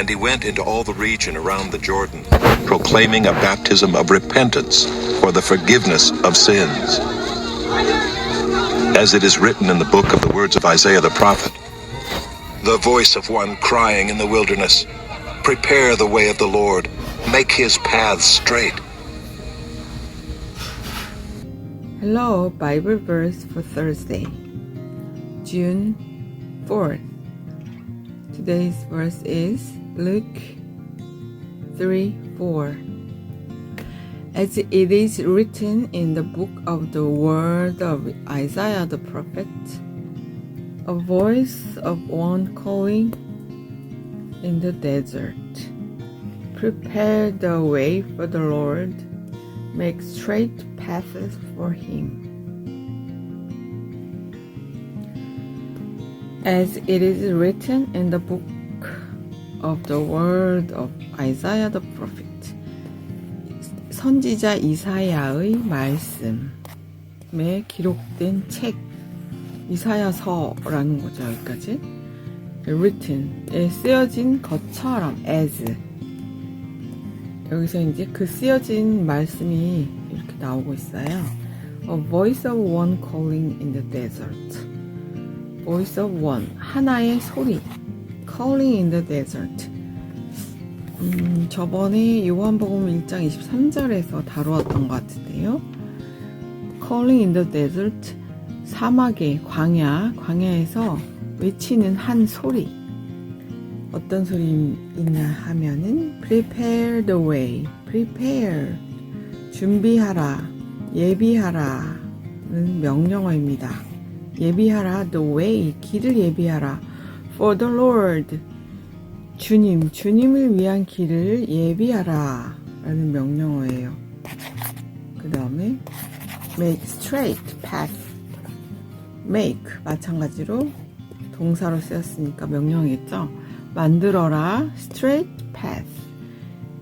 And he went into all the region around the Jordan, proclaiming a baptism of repentance for the forgiveness of sins. As it is written in the book of the words of Isaiah the prophet, the voice of one crying in the wilderness, prepare the way of the Lord, make his paths straight. Hello, Bible verse for Thursday, June 4th. Today's verse is Luke 3:4. As it is written in the book of the word of Isaiah the prophet, a voice of one calling in the desert, prepare the way for the Lord, make straight paths for him. As it is written in the book of the word of Isaiah the prophet, 선지자 이사야의 말씀에 기록된 책, 이사야서라는 거죠. 여기까지 written에 쓰여진 것처럼 as, 여기서 이제 그 쓰여진 말씀이 이렇게 나오고 있어요. A voice of one calling in the desert. Voice of one, 하나의 소리. Calling in the desert. 저번에 요한복음 1장 23절에서 다루었던 것 같은데요. Calling in the desert, 사막의 광야에서 외치는 한 소리. 어떤 소리이냐 하면은 prepare the way, prepare, 준비하라, 예비하라는 명령어입니다. 예비하라, the way, 길을 예비하라, for the Lord, 주님을 위한 길을 예비하라 라는 명령어예요. 그 다음에 make straight path, make 마찬가지로 동사로 쓰였으니까 명령이겠죠. 만들어라, straight path,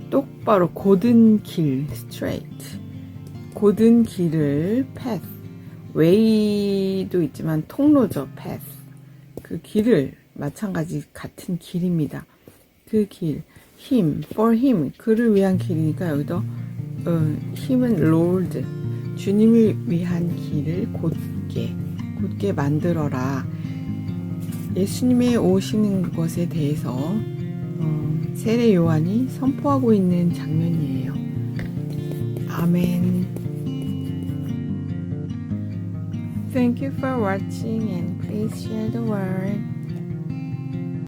똑바로 곧은 길, straight, 곧은 길을 path, way도 있지만 통로죠, path, 그 길을 마찬가지 같은 길입니다. 그 길, him, for him, 그를 위한 길이니까 여기도 힘은 Lord, 주님을 위한 길을 곧게 만들어라. 예수님의 오시는 것에 대해서 세례 요한이 선포하고 있는 장면이에요. 아멘. Thank you for watching and please share the word.